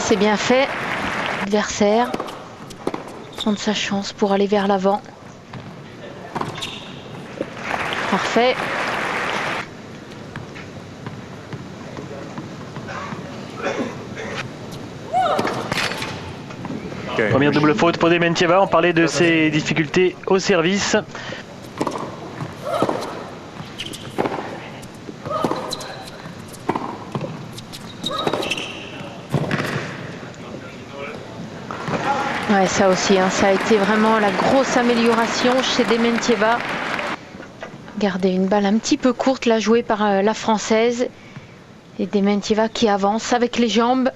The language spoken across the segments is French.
C'est bien fait. L'adversaire prendre sa chance pour aller vers l'avant. Parfait. Première double faute pour Dementieva. On parlait de ses difficultés au service. Ouais, ça aussi, hein, ça a été vraiment la grosse amélioration chez Dementieva. Regardez, une balle un petit peu courte, là, jouée par la Française. Et Dementieva qui avance avec les jambes.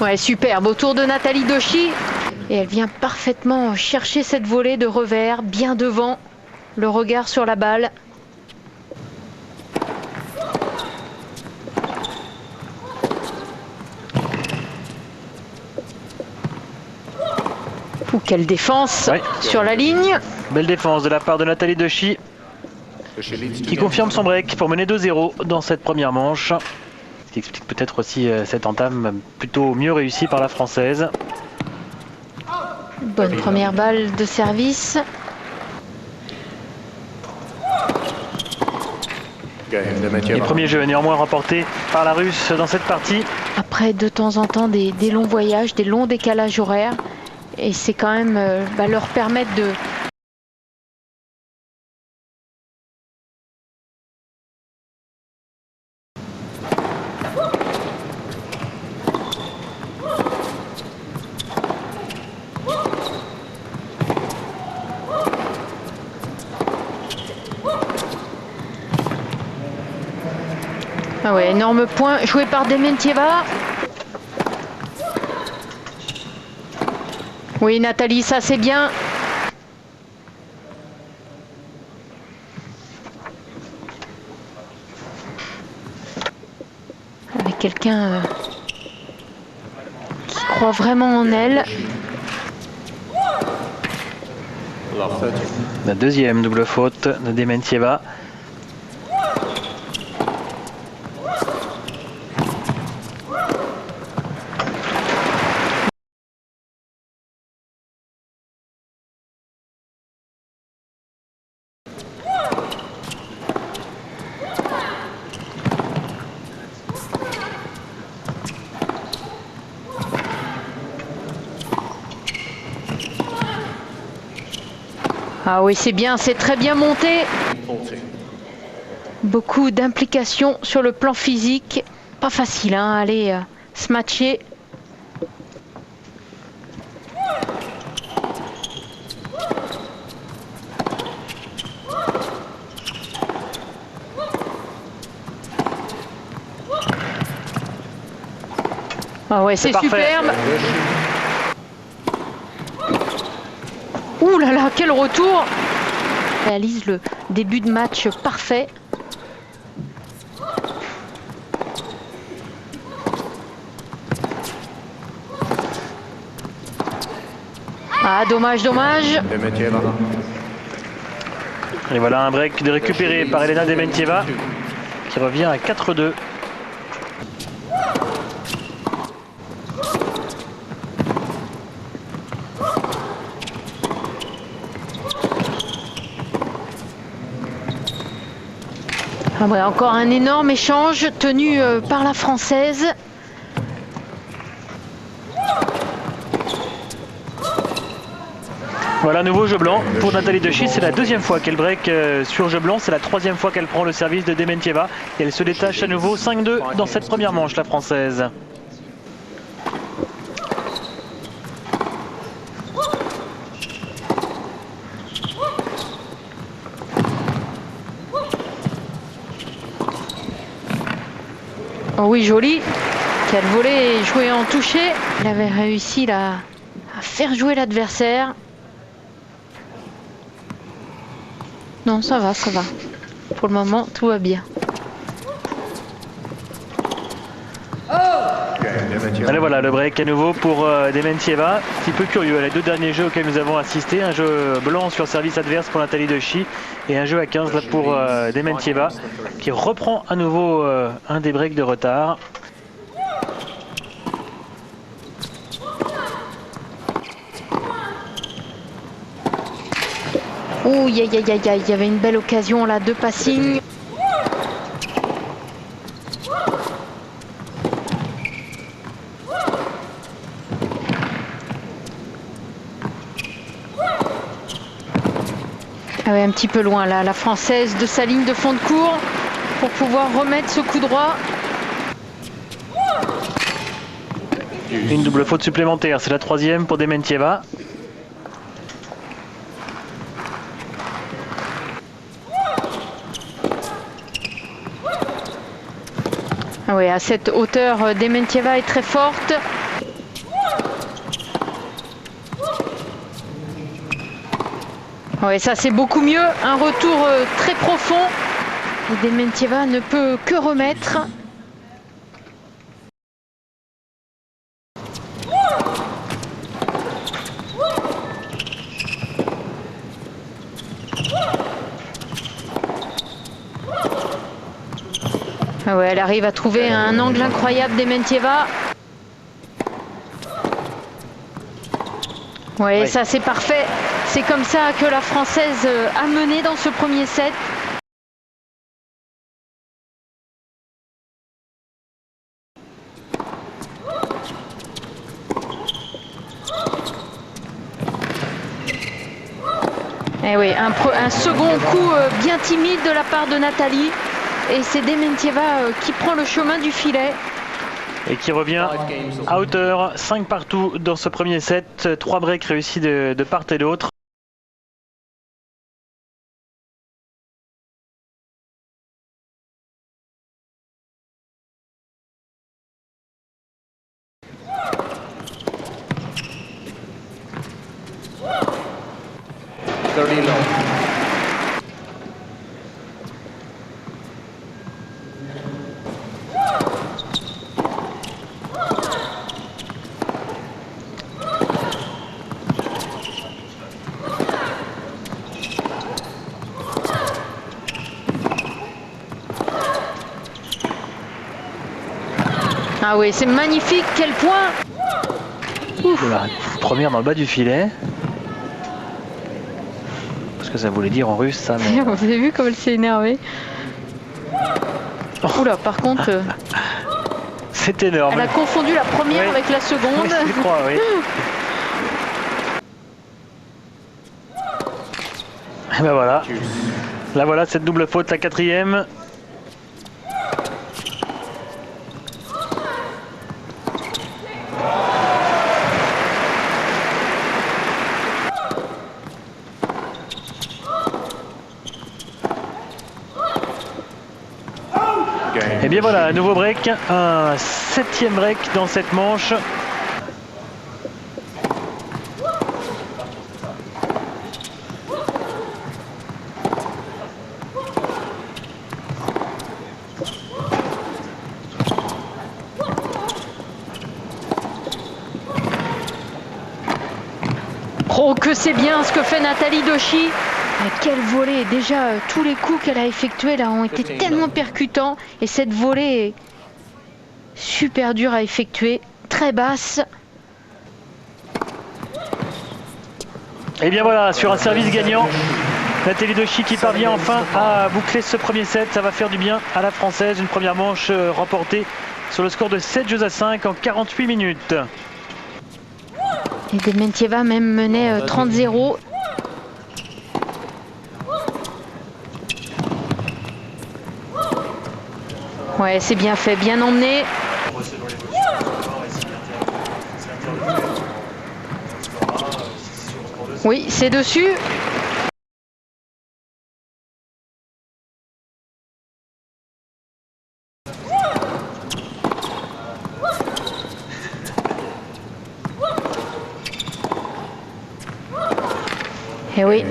Ouais, superbe, autour de Nathalie Dochy. Et elle vient parfaitement chercher cette volée de revers, bien devant, le regard sur la balle. Ouh, quelle défense sur la ligne. Belle défense de la part de Nathalie Dochy, qui confirme son break pour mener 2-0 dans cette première manche. Ce qui explique peut-être aussi cette entame plutôt mieux réussie par la Française. Bonne première balle de service. Les premiers jeux néanmoins remportés par la Russe dans cette partie. Après de temps en temps des longs voyages, des longs décalages horaires. Et c'est quand même leur permettre de... Ah ouais, énorme point joué par Dementieva. Oui, Nathalie, ça c'est bien. Avec quelqu'un qui croit vraiment en elle. La deuxième double faute de Dementieva. Ah oui, c'est bien, c'est très bien monté. Beaucoup d'implications sur le plan physique. Pas facile, hein, aller se matcher. Ah ouais, c'est superbe. Ouh là là, quel retour! Réalise le début de match parfait. Ah, dommage, dommage. Et voilà un break de récupéré par Elena Dementieva qui revient à 4-2. Ah ouais, encore un énorme échange tenu par la Française. Voilà, nouveau jeu blanc pour Nathalie Dochy. C'est la deuxième fois qu'elle break sur jeu blanc. C'est la troisième fois qu'elle prend le service de Dementieva. Et elle se détache à nouveau 5-2 dans cette première manche, la Française. Oh oui, joli. Quel volet joué en touché. Elle avait réussi là, à faire jouer l'adversaire. Non, ça va, ça va. Pour le moment, tout va bien. Allez, voilà le break à nouveau pour Dementieva. Un petit peu curieux, les deux derniers jeux auxquels nous avons assisté, un jeu blanc sur service adverse pour Nathalie Dechy et un jeu à 15 là pour Dementieva qui reprend à nouveau un des breaks de retard. Ouh, il y avait une belle occasion là, de passing. Ah ouais, un petit peu loin là, la Française de sa ligne de fond de cours pour pouvoir remettre ce coup droit. Une double faute supplémentaire, c'est la troisième pour Dementieva. Ah ouais, à cette hauteur, Dementieva est très forte. Ouais, ça c'est beaucoup mieux. Un retour très profond. Et Dementieva ne peut que remettre. Ah ouais, elle arrive à trouver un angle incroyable, Dementieva. Ouais, oui. Ça c'est parfait. C'est comme ça que la Française a mené dans ce premier set. Et oui, un second coup bien timide de la part de Nathalie. Et c'est Dementieva qui prend le chemin du filet. Et qui revient à hauteur, 5 partout dans ce premier set, 3 breaks réussis de part et d'autre. Ah oui, c'est magnifique, quel point! Voilà, première dans le bas du filet. Parce que ça voulait dire en russe ça, mais... Vous avez vu comme elle s'est énervée? Oula, par contre... c'est énorme. Elle a confondu la première oui. avec la seconde. Oui, je crois, oui. Et ben voilà. Là voilà, cette double faute, la quatrième. Et bien voilà, un nouveau break, un 7e break dans cette manche. Oh, que c'est bien ce que fait Nathalie Dechy. Quelle volée! Déjà, tous les coups qu'elle a effectués là ont été tellement percutants. Et cette volée est super dure à effectuer, très basse. Et bien voilà, sur un service gagnant, Nathalie Dechy qui parvient enfin à boucler ce premier set. Ça va faire du bien à la Française. Une première manche remportée sur le score de 7-5 en 48 minutes. Et Dementieva même menait 30-0. Ouais, c'est bien fait, bien emmené. Oui, c'est dessus. Et oui,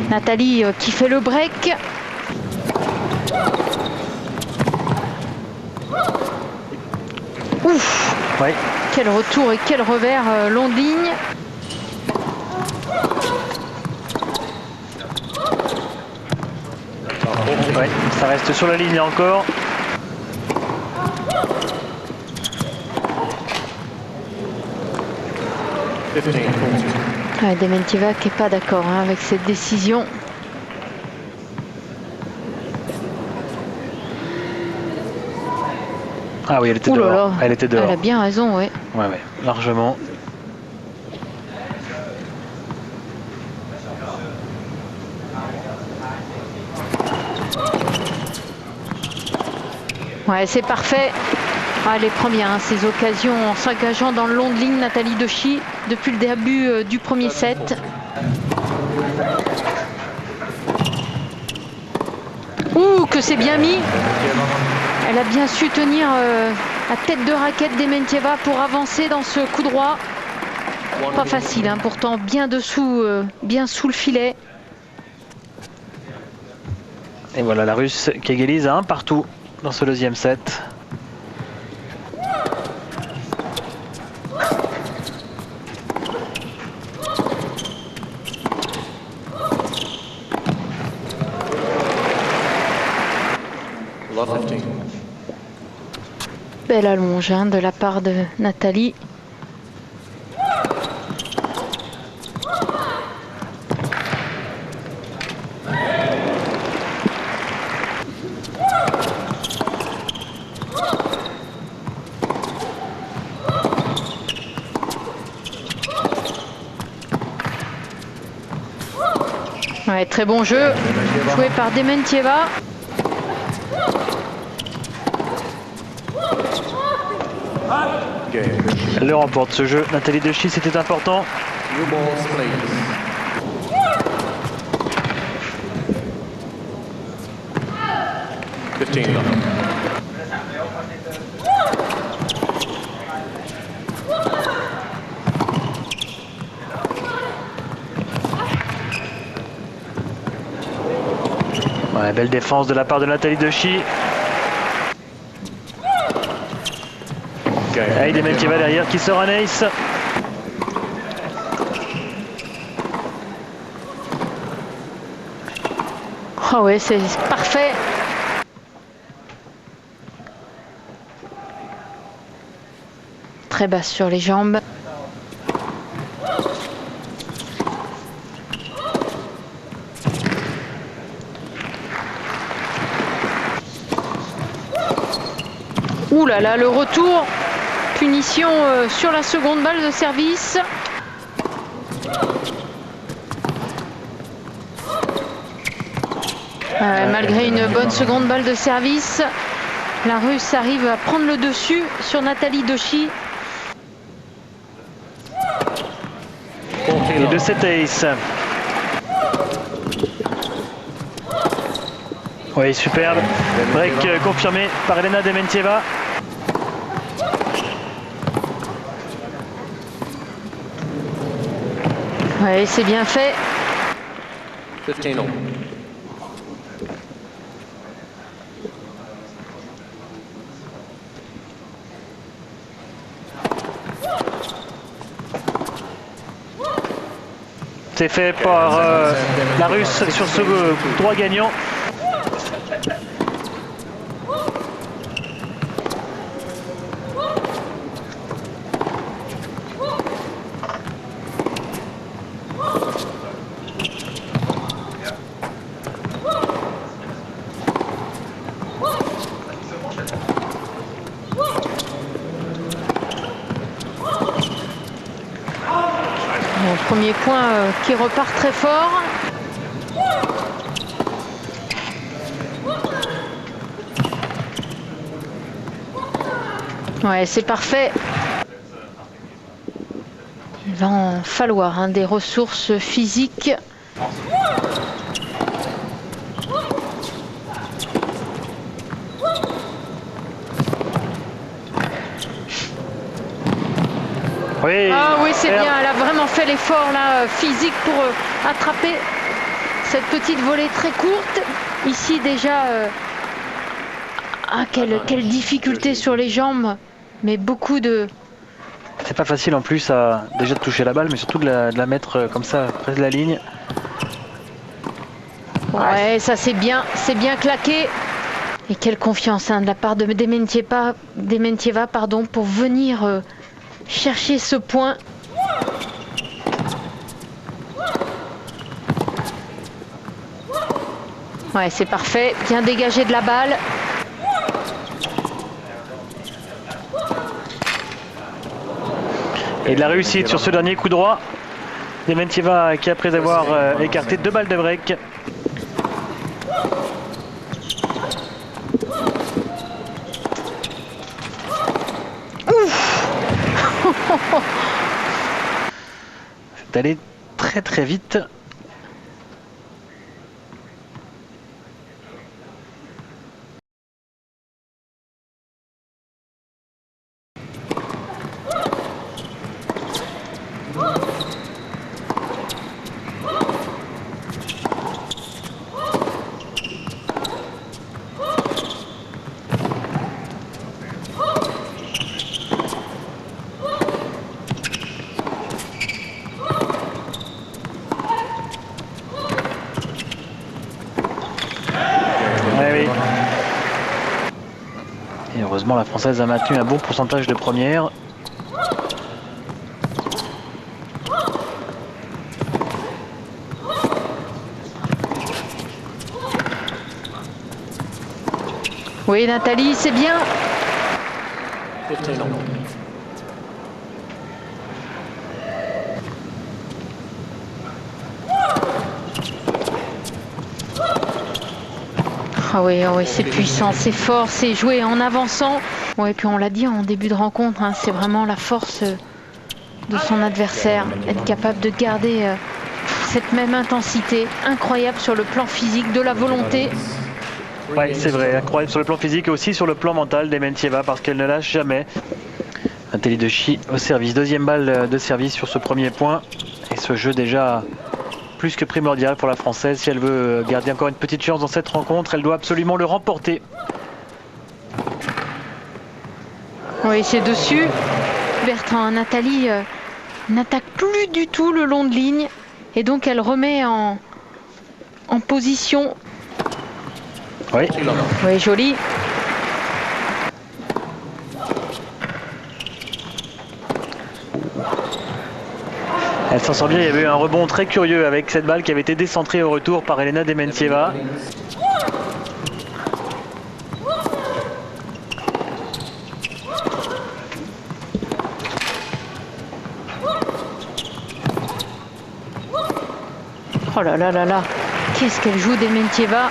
Nathalie qui fait le break. Ouf. Ouais. Quel retour et quel revers long de ligne. Ouais, ça reste sur la ligne encore. Dementieva qui n'est pas d'accord avec cette décision. Ah oui, elle était dehors. Elle était dehors. Elle a bien raison, oui. Ouais, largement. Ouais, c'est parfait. Elle les prend bien, ces occasions en s'engageant dans le long de ligne, Nathalie Doshi, depuis le début du premier set. Ouh, que c'est bien mis. Elle a bien su tenir la tête de raquette Dementieva pour avancer dans ce coup droit. Pas facile, hein, pourtant bien dessous, bien sous le filet. Et voilà la Russe qui égalise à 1 partout dans ce deuxième set. Belle allonge hein, de la part de Nathalie. Ouais, très bon jeu, joué par Dementieva. Elle le remporte ce jeu. Nathalie Doshi, c'était important. Ouais, belle défense de la part de Nathalie Doshi. Et Dementieva derrière qui sort un ace. Oh ouais, c'est parfait. Très basse sur les jambes. Ouh là là, le retour. Punition sur la seconde balle de service. Malgré une bonne seconde balle de service, la Russe arrive à prendre le dessus sur Nathalie Doshi. Et de cet ace. Oui, superbe. Break confirmé par Elena Dementieva. Oui, c'est bien fait. 15-all. C'est fait par la Russe sur ce droit gagnant. Premier point qui repart très fort. Ouais, c'est parfait. Il va en falloir hein, des ressources physiques. Oui, ah oui, c'est bien. Elle a vraiment fait l'effort là physique pour attraper cette petite volée très courte. Ici déjà, quelle difficulté sur les jambes, mais beaucoup de C'est pas facile en plus déjà de toucher la balle, mais surtout de la mettre comme ça, près de la ligne. Ouais, ça c'est bien claqué. Et quelle confiance de la part de Dementieva, pour venir chercher ce point. Ouais, c'est parfait, bien dégagé de la balle. Et de la réussite sur ce dernier coup droit. Dementieva qui, après avoir écarté 2 balles de break, c'est allé très très vite. Et heureusement, la Française a maintenu un bon pourcentage de première. Oui, Nathalie, c'est bien. 15 all. Ah oui, c'est puissant, c'est fort, c'est joué en avançant. Ouais, puis on l'a dit en début de rencontre, c'est vraiment la force de son adversaire, être capable de garder cette même intensité incroyable sur le plan physique, de la volonté. Ouais, c'est vrai, incroyable sur le plan physique et aussi sur le plan mental Dementieva, parce qu'elle ne lâche jamais. Nathalie Dechy au service, deuxième balle de service sur ce premier point. Et ce jeu déjà plus que primordial pour la Française. Si elle veut garder encore une petite chance dans cette rencontre, elle doit absolument le remporter. Oui, c'est dessus. Bertrand, Nathalie n'attaque plus du tout le long de ligne. Et donc elle remet en position. Oui. Oui, joli. Elle s'en sort bien, il y avait eu un rebond très curieux avec cette balle qui avait été décentrée au retour par Elena Dementieva. Oh là là là là, qu'est-ce qu'elle joue Dementieva.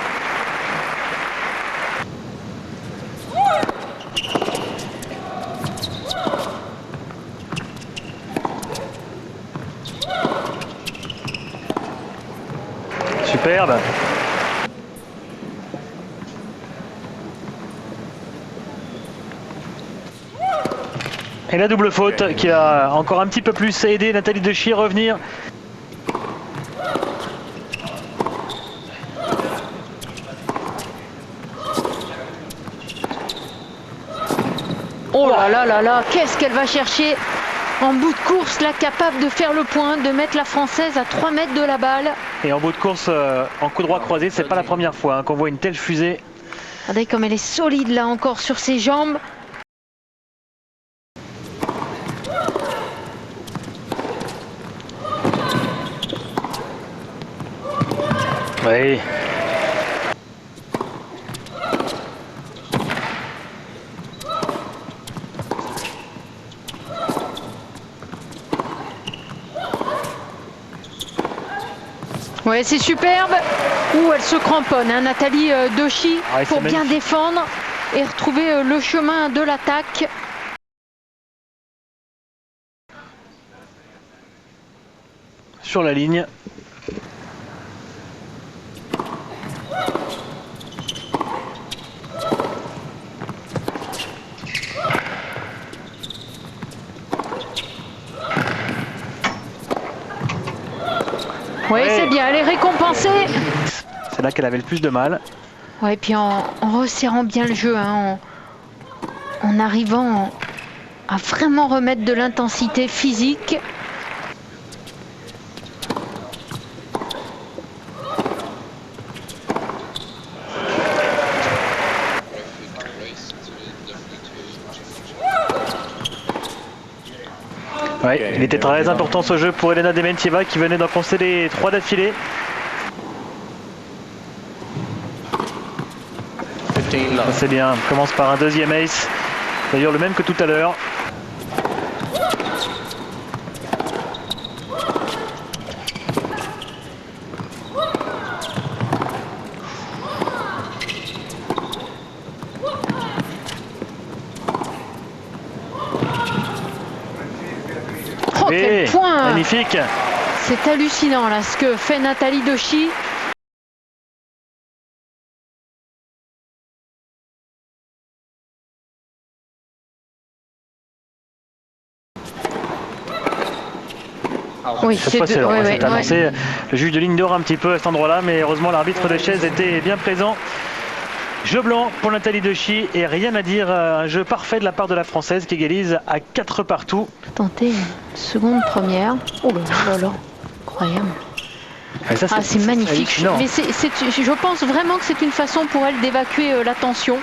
Superbe. Et la double faute qui a encore un petit peu plus aidé Nathalie Dechy à revenir. Oh là là là là, qu'est-ce qu'elle va chercher en bout de course, là, capable de faire le point, de mettre la Française à 3 mètres de la balle. Et en bout de course, en coup droit croisé, c'est pas la première fois qu'on voit une telle fusée. Regardez comme elle est solide là encore sur ses jambes. Oui. Ouais, c'est superbe. Ouh, elle se cramponne, Nathalie Dechy, pour bien défendre et retrouver le chemin de l'attaque. Sur la ligne. Oui, ouais. C'est bien, elle est récompensée. C'est là qu'elle avait le plus de mal. Ouais, puis en resserrant bien le jeu, en arrivant à vraiment remettre de l'intensité physique. Ouais, il était très important ce jeu pour Elena Dementieva qui venait d'en concéder 3 d'affilée. 15 love. C'est bien, on commence par un deuxième ace, d'ailleurs le même que tout à l'heure. Oh, quel point! Magnifique! C'est hallucinant là ce que fait Nathalie Dochy. Oui, Cette fois, c'est ouais, c'est annoncé. Le juge de ligne d'or un petit peu à cet endroit-là, mais heureusement l'arbitre de chaise était bien présent. Jeu blanc pour Nathalie Dochy et rien à dire, un jeu parfait de la part de la Française qui égalise à 4 partout. Tenter une seconde première. Oh là là, incroyable. Et ça, C'est magnifique. hallucinant. Mais je pense vraiment que c'est une façon pour elle d'évacuer la tension.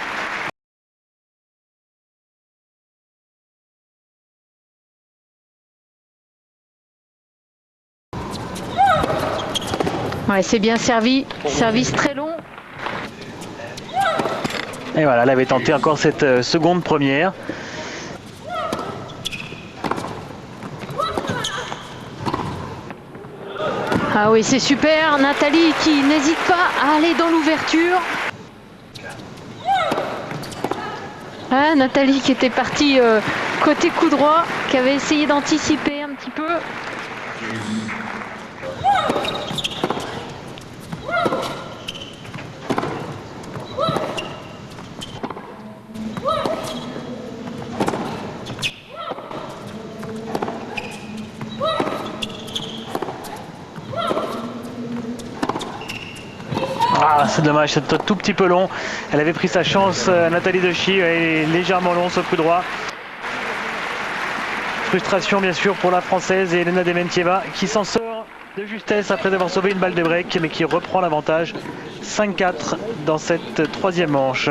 Ouais, c'est bien servi. Service très long. Et voilà, elle avait tenté encore cette seconde première. Ah oui, c'est super. Nathalie qui n'hésite pas à aller dans l'ouverture. Ah, Nathalie qui était partie côté coup droit, qui avait essayé d'anticiper un petit peu. Ah, c'est dommage, c'est un tout petit peu long. Elle avait pris sa chance, Nathalie Dochy, est légèrement long ce coup droit. Frustration bien sûr pour la Française et Elena Dementieva qui s'en sort de justesse après avoir sauvé une balle de break, mais qui reprend l'avantage 5-4 dans cette troisième manche.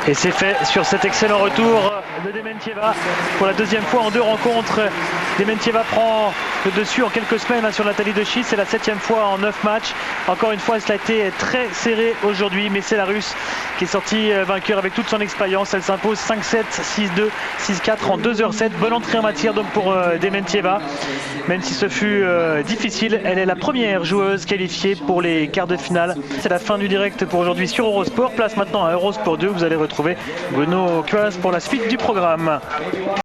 Et c'est fait sur cet excellent retour de Dementieva pour la deuxième fois en 2 rencontres. Dementieva prend le dessus en quelques semaines sur Nathalie Dochy. C'est la 7e fois en 9 matchs. Encore une fois, cela a été très serré aujourd'hui, mais c'est la Russe qui est sortie vainqueur avec toute son expérience. Elle s'impose 5-7, 6-2, 6-4 en 2h07. Bonne entrée en matière donc pour Dementieva. Même si ce fut difficile, elle est la première joueuse qualifiée pour les quarts de finale. C'est la fin du direct pour aujourd'hui sur Eurosport. Place maintenant à Eurosport 2. Vous allez retrouver Bruno Cuas pour la suite du programme.